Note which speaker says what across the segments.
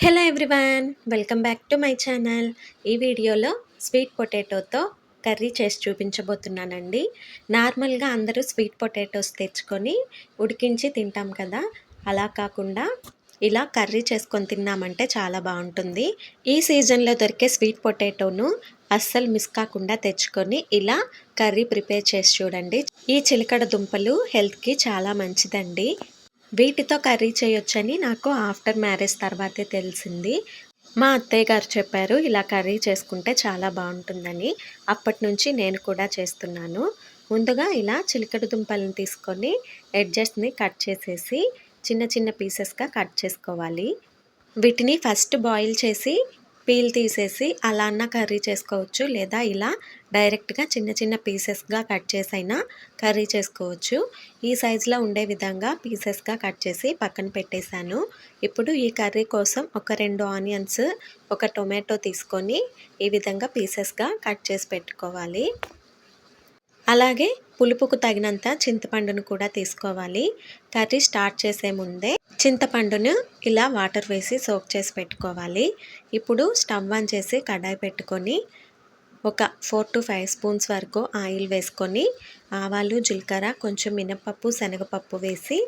Speaker 1: Hello everyone, welcome back to my channel. ఈ వీడియోలో sweet పొటాటోతో curry చేసి చూపించబోతున్నానండి. నార్మల్గా అందరూ స్వీట్ పొటాటోస్ తెచ్చుకొని ఉడికించి తింటాం కదా, అలా కాకుండా ఇలా కర్రీ చేసుకొని తిన్నామంటే చాలా బాగుంటుంది. ఈ సీజన్లో దొరికే స్వీట్ పొటాటోను అస్సలు మిస్ కాకుండా తెచ్చుకొని ఇలా కర్రీ ప్రిపేర్ చేసి చూడండి. ఈ చిలకడ దుంపలు హెల్త్కి చాలా మంచిదండి. వీటితో కర్రీ చేయొచ్చని నాకు ఆఫ్టర్ మ్యారేజ్ తర్వాతే తెలిసింది. మా అత్తయ్య గారు చెప్పారు ఇలా కర్రీ చేసుకుంటే చాలా బాగుంటుందని. అప్పటి నుంచి నేను కూడా చేస్తున్నాను. ముందుగా ఇలా చిలకడ దుంపలను తీసుకొని ఎడ్జెస్ని కట్ చేసేసి చిన్న చిన్న పీసెస్గా కట్ చేసుకోవాలి. వీటిని ఫస్ట్ బాయిల్ చేసి పీల్ తీసేసి అలా అన్న కర్రీ చేసుకోవచ్చు, లేదా ఇలా డైరెక్ట్గా చిన్న చిన్న పీసెస్గా కట్ చేసైనా కర్రీ చేసుకోవచ్చు. ఈ సైజులో ఉండే విధంగా పీసెస్గా కట్ చేసి పక్కన పెట్టేశాను. ఇప్పుడు ఈ కర్రీ కోసం ఒక 2 ఆనియన్స్, ఒక టొమాటో తీసుకొని ఈ విధంగా పీసెస్గా కట్ చేసి పెట్టుకోవాలి. అలాగే పులుపుకు తగినంత చింతపండును కూడా తీసుకోవాలి. కర్రీ స్టార్ట్ చేసే ముందే చింతపండును ఇలా వాటర్ వేసి సోక్ చేసి పెట్టుకోవాలి. ఇప్పుడు స్టవ్ ఆన్ చేసి కడాయి పెట్టుకొని ఒక 4 to 5 స్పూన్స్ వరకు ఆయిల్ వేసుకొని ఆవాలు, జీలకర్ర, కొంచెం మినపప్పు, శనగపప్పు వేసి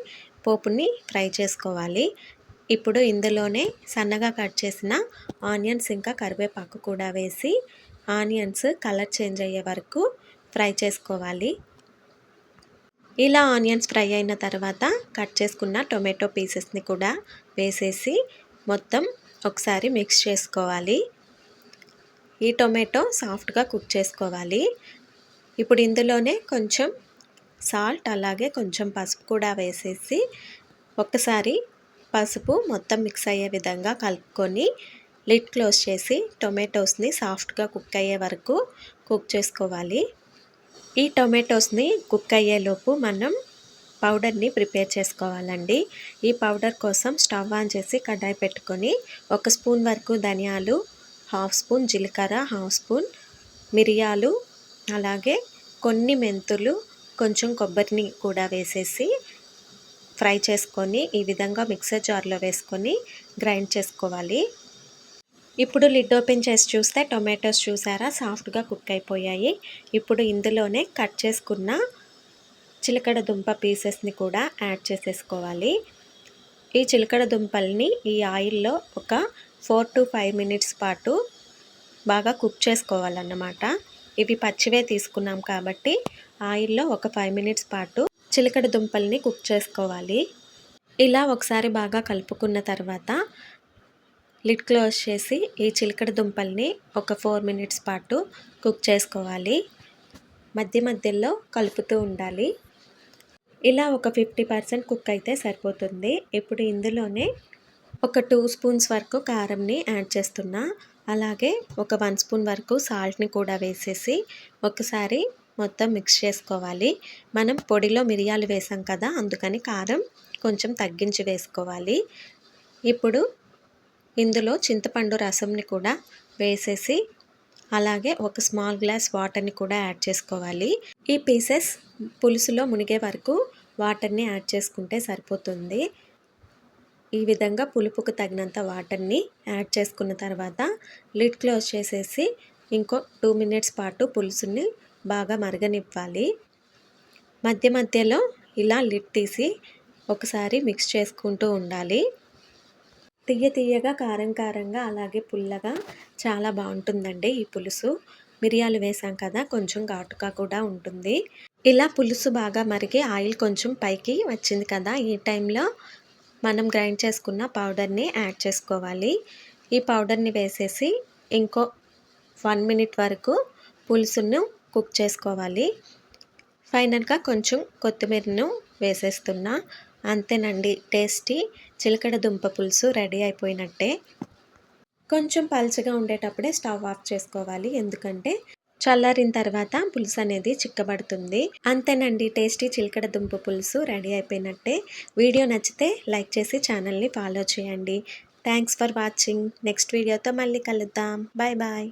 Speaker 1: పోపుని ఫ్రై చేసుకోవాలి. ఇప్పుడు ఇందులోనే సన్నగా కట్ చేసిన ఆనియన్స్ ఇంకా కరివేపాకు కూడా వేసి ఆనియన్స్ కలర్ చేంజ్ అయ్యే వరకు ఫ్రై చేసుకోవాలి. ఇలా ఆనియన్స్ ఫ్రై అయిన తర్వాత కట్ చేసుకున్న టొమాటో పీసెస్ని కూడా వేసేసి మొత్తం ఒకసారి మిక్స్ చేసుకోవాలి. ఈ టొమాటో సాఫ్ట్గా కుక్ చేసుకోవాలి. ఇప్పుడు ఇందులోనే కొంచెం సాల్ట్, అలాగే కొంచెం పసుపు కూడా వేసేసి ఒకసారి పసుపు మొత్తం మిక్స్ అయ్యే విధంగా కలుపుకొని లిడ్ క్లోజ్ చేసి టొమాటోస్ని సాఫ్ట్గా కుక్ అయ్యే వరకు కుక్ చేసుకోవాలి. ఈ టొమాటోస్ని కుక్ అయ్యేలోపు మనం పౌడర్ని ప్రిపేర్ చేసుకోవాలండి. ఈ పౌడర్ కోసం స్టవ్ ఆన్ చేసి కడాయి పెట్టుకొని 1 స్పూన్ వరకు ధనియాలు, 1/2 స్పూన్ జీలకర్ర, 1/2 స్పూన్ మిరియాలు, అలాగే కొన్ని మెంతులు, కొంచెం కొబ్బరిని కూడా వేసేసి ఫ్రై చేసుకొని ఈ విధంగా మిక్సర్ జార్లో వేసుకొని గ్రైండ్ చేసుకోవాలి. ఇప్పుడు లిడ్ ఓపెన్ చేసి చూస్తే టొమాటోస్ చూసారా సాఫ్ట్గా కుక్ అయిపోయాయి. ఇప్పుడు ఇందులోనే కట్ చేసుకున్న చిలకడ దుంప పీసెస్ని కూడా యాడ్ చేసేసుకోవాలి. ఈ చిలకడ దుంపల్ని ఈ ఆయిల్లో ఒక 4 to 5 మినిట్స్ పాటు బాగా కుక్ చేసుకోవాలన్నమాట. ఇవి పచ్చివే తీసుకున్నాం కాబట్టి ఆయిల్లో ఒక 5 మినిట్స్ పాటు చిలకడ దుంపల్ని కుక్ చేసుకోవాలి. ఇలా ఒకసారి బాగా కలుపుకున్న తర్వాత లిడ్ క్లోజ్ చేసి ఈ చిలకడ దుంపల్ని ఒక 4 మినిట్స్ పాటు కుక్ చేసుకోవాలి. మధ్య మధ్యలో కలుపుతూ ఉండాలి. ఇలా ఒక 50% కుక్ అయితే సరిపోతుంది. ఇప్పుడు ఇందులోనే ఒక 2 స్పూన్స్ వరకు కారంని యాడ్ చేస్తున్నా, అలాగే ఒక 1 స్పూన్ వరకు సాల్ట్ని కూడా వేసేసి ఒకసారి మొత్తం మిక్స్ చేసుకోవాలి. మనం పొడిలో మిరియాలు వేసాం కదా, అందుకని కారం కొంచెం తగ్గించి వేసుకోవాలి. ఇప్పుడు ఇందులో చింతపండు రసంని కూడా వేసేసి అలాగే ఒక స్మాల్ గ్లాస్ వాటర్ని కూడా యాడ్ చేసుకోవాలి. ఈ పీసెస్ పులుసులో మునిగే వరకు వాటర్ని యాడ్ చేసుకుంటే సరిపోతుంది. ఈ విధంగా పులుపుకు తగినంత వాటర్ని యాడ్ చేసుకున్న తర్వాత లిడ్ క్లోజ్ చేసేసి ఇంకో 2 మినిట్స్ పాటు పులుసుని బాగా మరగనివ్వాలి. మధ్య మధ్యలో ఇలా లిడ్ తీసి ఒకసారి మిక్స్ చేసుకుంటూ ఉండాలి. తీయగా కారంగా అలాగే పుల్లగా చాలా బాగుంటుందండి ఈ పులుసు. మిరియాలు వేసాం కదా, కొంచెం ఘాటుగా కూడా ఉంటుంది. ఇలా పులుసు బాగా మరిగి ఆయిల్ కొంచెం పైకి వచ్చింది కదా, ఈ టైంలో మనం గ్రైండ్ చేసుకున్న పౌడర్ని యాడ్ చేసుకోవాలి. ఈ పౌడర్ని వేసేసి ఇంకో 1 మినిట్ వరకు పులుసును కుక్ చేసుకోవాలి. ఫైనల్గా కొంచెం కొత్తిమీరను వేసేస్తున్నా. అంతేనండి, టేస్టీ చిలకడ దుంప పులుసు రెడీ అయిపోయినట్టే. కొంచెం పల్చగా ఉండేటప్పుడే స్టవ్ ఆఫ్ చేసుకోవాలి, ఎందుకంటే చల్లారిన తర్వాత పులుసు అనేది చిక్కబడుతుంది. అంతేనండి, టేస్టీ చిలకడ దుంప పులుసు రెడీ అయిపోయినట్టే. వీడియో నచ్చితే లైక్ చేసి ఛానల్ని ఫాలో చేయండి. Thanks for watching. నెక్స్ట్ వీడియోతో మళ్ళీ కలుద్దాం. Bye bye.